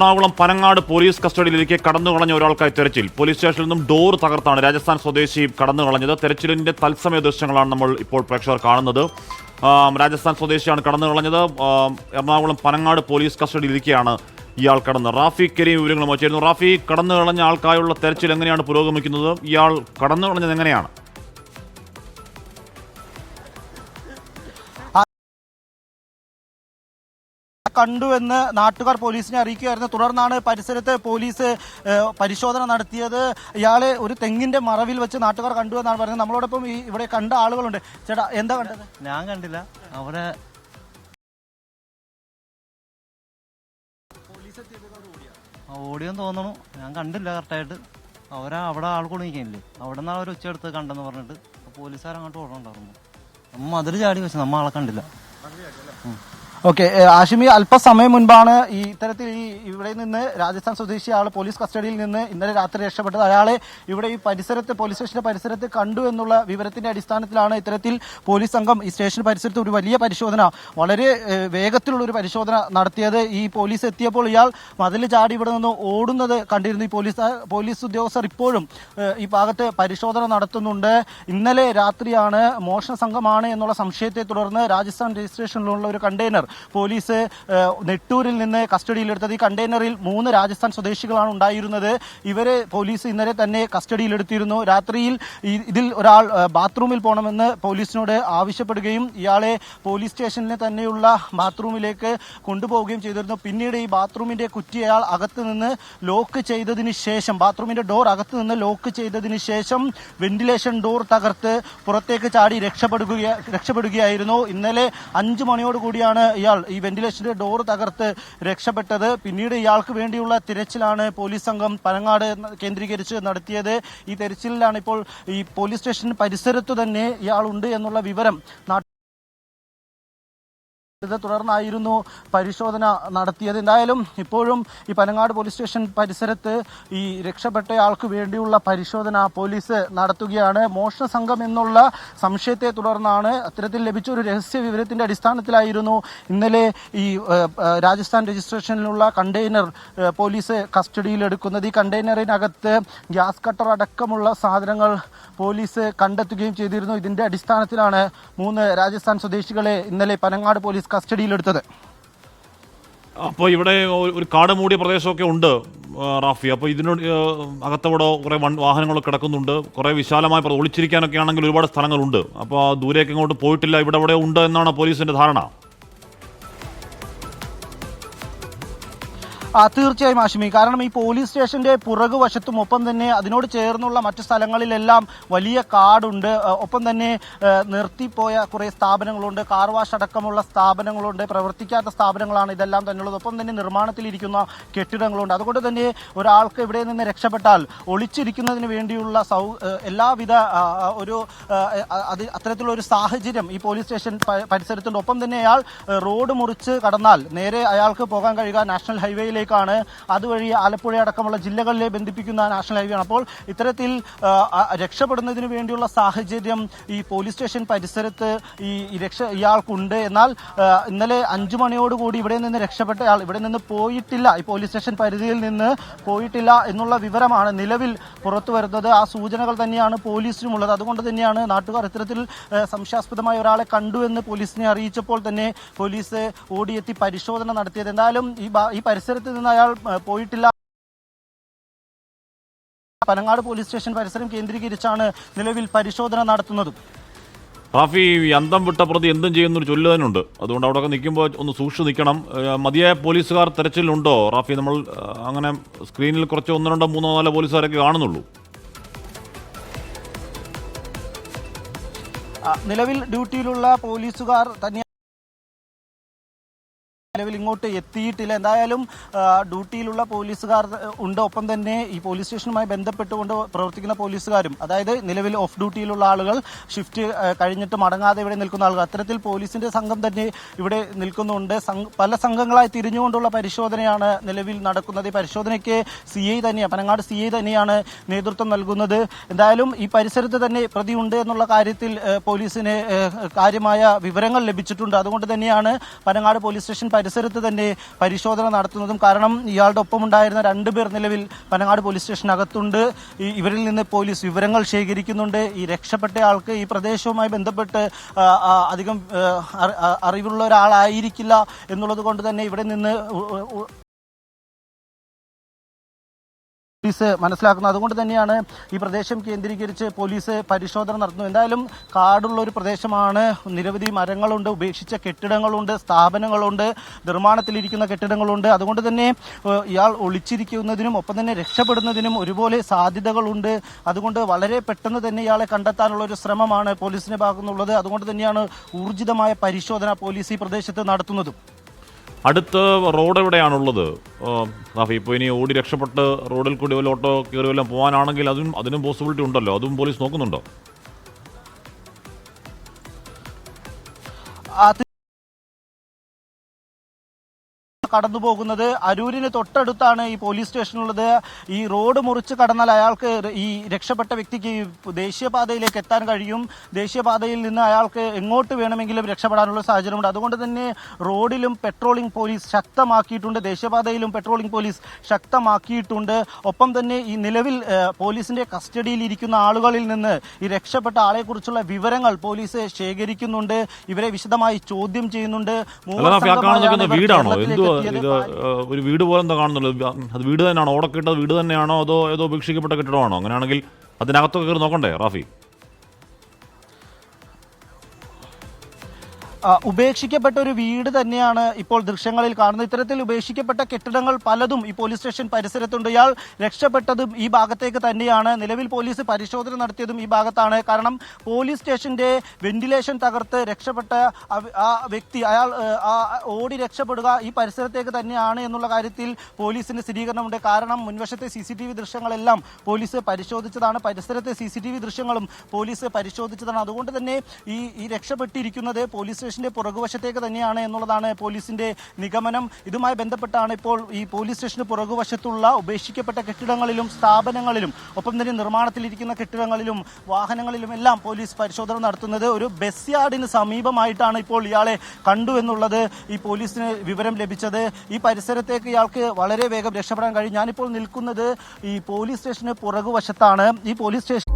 Ernakulam Panangad police കസ്റ്റഡിയിലേക്ക് കടന്നുകളഞ്ഞ ഒരാൾക്കായി തെരച്ചിൽ. Police സ്റ്റേഷനിൽ നിന്നും ഡോർ തകർത്താണ് രാജസ്ഥാൻ സ്വദേശി കടന്നുകളഞ്ഞത്. തെരച്ചിലിന്റെ തത്സമയ ദൃശ്യങ്ങളാണ് നമ്മൾ ഇപ്പോൾ പ്രേക്ഷകർ കാണുന്നത്. രാജസ്ഥാൻ സ്വദേശിയാണ് കടന്നുകളഞ്ഞത്. എറണാകുളം പനങ്ങാട് പോലീസ് കസ്റ്റഡിയിലിരിക്കെയാണ് ഇയാൾ കടന്ന്. റാഫി കരീം വിവരങ്ങളുമായി ചേരുന്നു. റാഫി, കടന്നുകളഞ്ഞ ആൾക്കായുള്ള തെരച്ചിൽ എങ്ങനെയാണ് പുരോഗമിക്കുന്നത്? ഇയാൾ കടന്നുകളഞ്ഞത് എങ്ങനെയാണ്? കണ്ടുവെന്ന് നാട്ടുകാർ പോലീസിനെ അറിയിക്കുകയായിരുന്നു. തുടർന്നാണ് പരിസരത്ത് പോലീസ് പരിശോധന നടത്തിയത്. ഇയാളെ ഒരു തെങ്ങിന്റെ മറവിൽ വെച്ച് നാട്ടുകാർ കണ്ടുവെന്നാണ് പറയുന്നത്. നമ്മളോടൊപ്പം ഇവിടെ കണ്ട ആളുകളുണ്ട്. ചേട്ടാ, എന്താ കണ്ടത്? ഞാൻ കണ്ടില്ല, അവരെ ഓടിയെന്ന് തോന്നണു. ഞാൻ കണ്ടില്ല കറക്റ്റായിട്ട്. അവിടെ ആൾ കുടുങ്ങിക്കില്ലേ, അവിടെ നിന്നാണ് അവർ ഉച്ചയെടുത്ത് കണ്ടെന്ന് പറഞ്ഞിട്ട് പോലീസുകാരങ്ങോട്ട് ഓടണ്ടായിരുന്നു. നമ്മ അതിൽ ചാടി വെച്ച് നമ്മ ആളെ കണ്ടില്ല. ഓക്കെ, ആഷിമി, അല്പസമയം മുൻപാണ് ഇത്തരത്തിൽ ഇവിടെ നിന്ന് രാജസ്ഥാൻ സ്വദേശി ആൾ പോലീസ് കസ്റ്റഡിയിൽ നിന്ന് ഇന്നലെ രാത്രി രക്ഷപ്പെട്ടത്. അയാളെ ഇവിടെ ഈ പരിസരത്ത് പോലീസ് സ്റ്റേഷന്റെ പരിസരത്ത് കണ്ടു എന്നുള്ള വിവരത്തിന്റെ അടിസ്ഥാനത്തിലാണ് ഇത്തരത്തിൽ പോലീസ് സംഘം ഈ സ്റ്റേഷൻ പരിസരത്ത് ഒരു വലിയ പരിശോധന, വളരെ വേഗത്തിലുള്ള ഒരു പരിശോധന നടത്തിയത്. ഈ പോലീസ് എത്തിയപ്പോൾ ഇയാൾ മതിൽ ചാടി ഇവിടെ നിന്ന് ഓടുന്നത് കണ്ടിരുന്നു. ഈ പോലീസ് ഉദ്യോഗസ്ഥർ ഇപ്പോഴും ഈ ഭാഗത്ത് പരിശോധന നടത്തുന്നുണ്ട്. ഇന്നലെ രാത്രിയാണ് മോഷണ സംഘമാണ് എന്നുള്ള സംശയത്തെ തുടർന്ന് രാജസ്ഥാൻ രജിസ്ട്രേഷനിലുള്ള ഒരു കണ്ടെയ്നർ പോലീസ് നെട്ടൂരിൽ നിന്ന് കസ്റ്റഡിയിലെടുത്തത്. ഈ കണ്ടെയ്നറിൽ 3 രാജസ്ഥാൻ സ്വദേശികളാണ് ഉണ്ടായിരുന്നത്. ഇവരെ പോലീസ് ഇന്നലെ തന്നെ കസ്റ്റഡിയിലെടുത്തിരുന്നു. രാത്രിയിൽ ഇതിൽ ഒരാൾ ബാത്റൂമിൽ പോകണമെന്ന് പോലീസിനോട് ആവശ്യപ്പെടുകയും ഇയാളെ പോലീസ് സ്റ്റേഷനിൽ തന്നെയുള്ള ബാത്റൂമിലേക്ക് കൊണ്ടുപോവുകയും ചെയ്തിരുന്നു. പിന്നീട് ഈ ബാത്റൂമിന്റെ കുറ്റി അയാൾ അകത്ത് നിന്ന് ലോക്ക് ചെയ്തതിന് ശേഷം, ബാത്റൂമിന്റെ ഡോർ അകത്ത് നിന്ന് ലോക്ക് ചെയ്തതിന് ശേഷം വെന്റിലേഷൻ ഡോർ തകർത്ത് പുറത്തേക്ക് ചാടി രക്ഷപ്പെടുകയായിരുന്നു. ഇന്നലെ 5 മണിയോടുകൂടിയാണ് ഇയാൾ ഈ വെന്റിലേഷന്റെ ഡോർ തകർത്ത് രക്ഷപ്പെട്ടത്. പിന്നീട് ഇയാൾക്ക് വേണ്ടിയുള്ള തിരച്ചിലാണ് പോലീസ് സംഘം പനങ്ങാട് കേന്ദ്രീകരിച്ച് നടത്തിയത്. ഈ തെരച്ചിലിലാണ് ഇപ്പോൾ ഈ പോലീസ് സ്റ്റേഷൻ പരിസരത്തു തന്നെ ഇയാളുണ്ട് എന്നുള്ള വിവരം തുടർന്നായിരുന്നു പരിശോധന നടത്തിയത്. എന്തായാലും ഇപ്പോഴും ഈ പനങ്ങാട് പോലീസ് സ്റ്റേഷൻ പരിസരത്ത് ഈ രക്ഷപ്പെട്ടയാൾക്ക് വേണ്ടിയുള്ള പരിശോധന പോലീസ് നടത്തുകയാണ്. മോഷണ സംഘം എന്നുള്ള സംശയത്തെ തുടർന്നാണ് അത്തരത്തിൽ ലഭിച്ച ഒരു രഹസ്യ വിവരത്തിന്റെ അടിസ്ഥാനത്തിലായിരുന്നു ഇന്നലെ ഈ രാജസ്ഥാൻ രജിസ്ട്രേഷനിലുള്ള കണ്ടെയ്നർ പോലീസ് കസ്റ്റഡിയിലെടുക്കുന്നത്. ഈ കണ്ടെയ്നറിനകത്ത് ഗ്യാസ് കട്ടർ അടക്കമുള്ള സാധനങ്ങൾ പോലീസ് കണ്ടെത്തുകയും ചെയ്തിരുന്നു. ഇതിന്റെ അടിസ്ഥാനത്തിലാണ് 3 രാജസ്ഥാൻ സ്വദേശികളെ ഇന്നലെ പനങ്ങാട് പോലീസ് കസ്റ്റഡിയിലെടുത്തത്. അപ്പോൾ ഇവിടെ ഒരു കാട് മൂടിയ പ്രദേശമൊക്കെ ഉണ്ട് റാഫി. അപ്പോൾ ഇതിനോട് അകത്തവിടെ കുറേ വാഹനങ്ങളൊക്കെ കിടക്കുന്നുണ്ട്. കുറേ വിശാലമായ ഒളിച്ചിരിക്കാനൊക്കെ ആണെങ്കിൽ ഒരുപാട് സ്ഥലങ്ങളുണ്ട്. അപ്പോൾ ദൂരേക്ക് ഇങ്ങോട്ട് പോയിട്ടില്ല, ഇവിടെ ഉണ്ട് എന്നാണ് പോലീസിന്റെ ധാരണ. തീർച്ചയായും ആഷിമി, കാരണം ഈ പോലീസ് സ്റ്റേഷന്റെ പുറകുവശത്തും ഒപ്പം തന്നെ അതിനോട് ചേർന്നുള്ള മറ്റു സ്ഥലങ്ങളിലെല്ലാം വലിയ കാടുണ്ട്. ഒപ്പം തന്നെ നിർത്തിപ്പോയ കുറേ സ്ഥാപനങ്ങളുണ്ട്, കാർ വാഷ് അടക്കമുള്ള സ്ഥാപനങ്ങളുണ്ട്. പ്രവർത്തിക്കാത്ത സ്ഥാപനങ്ങളാണ് ഇതെല്ലാം തന്നെയുള്ളത്. ഒപ്പം തന്നെ നിർമ്മാണത്തിലിരിക്കുന്ന കെട്ടിടങ്ങളുണ്ട്. അതുകൊണ്ട് തന്നെ ഒരാൾക്ക് ഇവിടെ നിന്ന് രക്ഷപ്പെട്ടാൽ ഒളിച്ചിരിക്കുന്നതിന് വേണ്ടിയുള്ള എല്ലാവിധ അത്തരത്തിലുള്ള ഒരു സാഹചര്യം ഈ പോലീസ് സ്റ്റേഷൻ പരിസരത്തുണ്ട്. ഒപ്പം തന്നെ അയാൾ റോഡ് മുറിച്ച് കടന്നാൽ നേരെ അയാൾക്ക് പോകാൻ കഴിയുക നാഷണൽ ഹൈവേയിലേക്ക് ാണ്. അതുവഴി ആലപ്പുഴ അടക്കമുള്ള ജില്ലകളിലെ ബന്ധിപ്പിക്കുന്ന നാഷണൽ ഹൈവേ ആണ്. അപ്പോൾ ഇത്തരത്തിൽ രക്ഷപ്പെടുന്നതിന് വേണ്ടിയുള്ള സാഹചര്യം ഈ പോലീസ് സ്റ്റേഷൻ പരിസരത്ത് ഇയാൾക്കുണ്ട്. എന്നാൽ ഇന്നലെ 5 മണിയോടുകൂടി ഇവിടെ നിന്ന് രക്ഷപ്പെട്ട ആൾ ഇവിടെ നിന്ന് പോയിട്ടില്ല, ഈ പോലീസ് സ്റ്റേഷൻ പരിധിയിൽ നിന്ന് പോയിട്ടില്ല എന്നുള്ള വിവരമാണ് നിലവിൽ പുറത്തു വരുന്നത്. ആ സൂചനകൾ തന്നെയാണ് പോലീസിനുമുള്ളത്. അതുകൊണ്ട് തന്നെയാണ് നാട്ടുകാർ ഇത്തരത്തിൽ സംശയാസ്പദമായ ഒരാളെ കണ്ടു എന്ന് പോലീസിനെ അറിയിച്ചപ്പോൾ തന്നെ പോലീസ് ഓടിയെത്തി പരിശോധന നടത്തിയത്. എന്തായാലും ഈ പരിസരത്ത് നിന്ന് അയാൾ പോയിട്ടില്ല. പനങ്ങാട് പോലീസ് സ്റ്റേഷൻ പരിസരം കേന്ദ്രീകരിച്ചാണ് നിലവിൽ പരിശോധന നടത്തുന്നത്. റാഫി, അന്തം വിട്ട പ്രതി എന്തും ചെയ്യുന്നൊരു ചൊല്ല് തന്നെ ഉണ്ട്. അതുകൊണ്ട് അവിടെയൊക്കെ നിൽക്കുമ്പോൾ ഒന്ന് സൂക്ഷിച്ച് നിൽക്കണം. മതിയായ പോലീസുകാർ തെരച്ചിലുണ്ടോ റാഫി? നമ്മൾ അങ്ങനെ സ്ക്രീനിൽ കുറച്ച് 1, 2, 3, 4 പോലീസുകാരൊക്കെ കാണുന്നുള്ളൂ. നിലവിൽ ഡ്യൂട്ടിയിലുള്ള പോലീസുകാർ തന്നെ നിലവിൽ ഇങ്ങോട്ട് എത്തിയിട്ടില്ല. എന്തായാലും ഡ്യൂട്ടിയിലുള്ള പോലീസുകാർ ഉണ്ട്. ഒപ്പം തന്നെ ഈ പോലീസ് സ്റ്റേഷനുമായി ബന്ധപ്പെട്ടുകൊണ്ട് പ്രവർത്തിക്കുന്ന പോലീസുകാരും, അതായത് നിലവിൽ ഓഫ് ഡ്യൂട്ടിയിലുള്ള ആളുകൾ, ഷിഫ്റ്റ് കഴിഞ്ഞിട്ട് മടങ്ങാതെ ഇവിടെ നിൽക്കുന്ന ആളുകൾ, അത്തരത്തിൽ പോലീസിന്റെ സംഘം തന്നെ ഇവിടെ നിൽക്കുന്നുണ്ട്. പല സംഘങ്ങളായി തിരിഞ്ഞുകൊണ്ടുള്ള പരിശോധനയാണ് നിലവിൽ നടക്കുന്നത്. ഈ പരിശോധനയ്ക്ക് പനങ്ങാട് CI തന്നെയാണ് നേതൃത്വം നൽകുന്നത്. എന്തായാലും ഈ പരിസരത്ത് തന്നെ പ്രതിയുണ്ട് എന്നുള്ള കാര്യത്തിൽ പോലീസിന് കാര്യമായ വിവരങ്ങൾ ലഭിച്ചിട്ടുണ്ട്. അതുകൊണ്ട് തന്നെയാണ് പനങ്ങാട് പോലീസ് സ്റ്റേഷൻ പരിസരത്ത് തന്നെ പരിശോധന നടത്തുന്നതും. കാരണം ഇയാളുടെ ഒപ്പമുണ്ടായിരുന്ന 2 പേർ നിലവിൽ പനങ്ങാട് പോലീസ് സ്റ്റേഷനകത്തുണ്ട്. ഇവരിൽ നിന്ന് പോലീസ് വിവരങ്ങൾ ശേഖരിക്കുന്നുണ്ട്. ഈ രക്ഷപ്പെട്ട ആൾക്ക് ഈ പ്രദേശവുമായി ബന്ധപ്പെട്ട് അധികം അറിവുള്ള ഒരാളായിരിക്കില്ല എന്നുള്ളത് കൊണ്ട് തന്നെ ഇവിടെ നിന്ന് പോലീസ് മനസ്സിലാക്കുന്നത്. അതുകൊണ്ട് തന്നെയാണ് ഈ പ്രദേശം കേന്ദ്രീകരിച്ച് പോലീസ് പരിശോധന നടത്തുന്നത്. എന്തായാലും കാടുള്ള ഒരു പ്രദേശമാണ്. നിരവധി മരങ്ങളുണ്ട്, ഉപേക്ഷിച്ച കെട്ടിടങ്ങളുണ്ട്, സ്ഥാപനങ്ങളുണ്ട്, നിർമ്മാണത്തിലിരിക്കുന്ന കെട്ടിടങ്ങളുണ്ട്. അതുകൊണ്ട് തന്നെ ഇയാൾ ഒളിച്ചിരിക്കുന്നതിനും ഒപ്പം തന്നെ രക്ഷപ്പെടുന്നതിനും ഒരുപോലെ സാധ്യതകളുണ്ട്. അതുകൊണ്ട് വളരെ പെട്ടെന്ന് തന്നെ ഇയാളെ കണ്ടെത്താനുള്ള ഒരു ശ്രമമാണ് പോലീസിന്റെ ഭാഗത്തുനിന്നുള്ളത്. അതുകൊണ്ട് തന്നെയാണ് ഊർജിതമായ പരിശോധന പോലീസ് ഈ പ്രദേശത്ത് നടത്തുന്നതും. അടുത്ത് റോഡ് എവിടെയാണുള്ളത് റാഫി? ഇപ്പോൾ ഇനി ഓടി രക്ഷപ്പെട്ട് റോഡിൽ കൂടി വല്ല ഓട്ടോ കയറി വല്ലതും പോകാനാണെങ്കിൽ അതിനും പോസിബിലിറ്റി ഉണ്ടല്ലോ, അതും പോലീസ് നോക്കുന്നുണ്ടോ? കടന്നു പോകുന്നത് അരൂരിന് തൊട്ടടുത്താണ് ഈ പോലീസ് സ്റ്റേഷനുള്ളത്. ഈ റോഡ് മുറിച്ച് കടന്നാൽ അയാൾക്ക്, ഈ രക്ഷപ്പെട്ട വ്യക്തിക്ക് ദേശീയപാതയിലേക്ക് എത്താൻ കഴിയും. ദേശീയപാതയിൽ നിന്ന് അയാൾക്ക് എങ്ങോട്ട് വേണമെങ്കിലും രക്ഷപ്പെടാനുള്ള സാഹചര്യമുണ്ട്. അതുകൊണ്ട് തന്നെ റോഡിലും പെട്രോളിംഗ് പോലീസ് ശക്തമാക്കിയിട്ടുണ്ട്, ദേശീയപാതയിലും പെട്രോളിംഗ് പോലീസ് ശക്തമാക്കിയിട്ടുണ്ട്. ഒപ്പം തന്നെ ഈ നിലവിൽ പോലീസിന്റെ കസ്റ്റഡിയിൽ ഇരിക്കുന്ന ആളുകളിൽ നിന്ന് ഈ രക്ഷപ്പെട്ട ആളെക്കുറിച്ചുള്ള വിവരങ്ങൾ പോലീസ് ശേഖരിക്കുന്നുണ്ട്. ഇവരെ വിശദമായി ചോദ്യം ചെയ്യുന്നുണ്ട്. വീടാണോ ഇത്? ഒരു വീട് പോലെ എന്താ കാണുന്നുള്ളത്? അത് വീട് തന്നെയാണോ? ഓടൊക്കെ ഇട്ടത് വീട് തന്നെയാണോ അതോ ഏതോ ഉപേക്ഷിക്കപ്പെട്ട കെട്ടിടമാണോ? അങ്ങനെയാണെങ്കിൽ അതിനകത്തൊക്കെ കയറി നോക്കണ്ടേ റാഫി? ഉപേക്ഷിക്കപ്പെട്ട ഒരു വീട് തന്നെയാണ് ഇപ്പോൾ ദൃശ്യങ്ങളിൽ കാണുന്നത്. ഇത്തരത്തിൽ ഉപേക്ഷിക്കപ്പെട്ട കെട്ടിടങ്ങൾ പലതും ഈ പോലീസ് സ്റ്റേഷൻ പരിസരത്തുണ്ട്. ഇയാൾ രക്ഷപ്പെട്ടതും ഈ ഭാഗത്തേക്ക് തന്നെയാണ്. നിലവിൽ പോലീസ് പരിശോധന നടത്തിയതും ഈ ഭാഗത്താണ്. കാരണം പോലീസ് സ്റ്റേഷന്റെ വെന്റിലേഷൻ തകർത്ത് രക്ഷപ്പെട്ട ആ വ്യക്തി, അയാൾ ഓടി രക്ഷപ്പെടുക ഈ പരിസരത്തേക്ക് തന്നെയാണ് എന്നുള്ള കാര്യത്തിൽ പോലീസിന് സ്ഥിരീകരണമുണ്ട്. കാരണം മുൻവശത്തെ CCTV ദൃശ്യങ്ങളെല്ലാം പോലീസ് പരിശോധിച്ചതാണ്, പരിസരത്തെ CCTV ദൃശ്യങ്ങളും പോലീസ് പരിശോധിച്ചതാണ്. അതുകൊണ്ട് തന്നെ ഈ രക്ഷപ്പെട്ടിരിക്കുന്നത് പോലീസ് സ്റ്റേഷന്റെ പുറകുവശത്തേക്ക് തന്നെയാണ് എന്നുള്ളതാണ് പോലീസിന്റെ നിഗമനം. ഇതുമായി ബന്ധപ്പെട്ടാണ് ഇപ്പോൾ ഈ പോലീസ് സ്റ്റേഷന് പുറകുവശത്തുള്ള ഉപേക്ഷിക്കപ്പെട്ട കെട്ടിടങ്ങളിലും സ്ഥാപനങ്ങളിലും ഒപ്പം തന്നെ നിർമ്മാണത്തിലിരിക്കുന്ന കെട്ടിടങ്ങളിലും വാഹനങ്ങളിലും എല്ലാം പോലീസ് പരിശോധന നടത്തുന്നത്. ഒരു ബസ് യാർഡിന് സമീപമായിട്ടാണ് ഇപ്പോൾ ഇയാളെ കണ്ടു എന്നുള്ളത് ഈ പോലീസിന് വിവരം ലഭിച്ചത്. ഈ പരിസരത്തേക്ക് ഇയാൾക്ക് വളരെ വേഗം രക്ഷപ്പെടാൻ കഴിയും. ഞാനിപ്പോൾ നിൽക്കുന്നത് ഈ പോലീസ് സ്റ്റേഷന് പുറകുവശത്താണ്. ഈ പോലീസ് സ്റ്റേഷൻ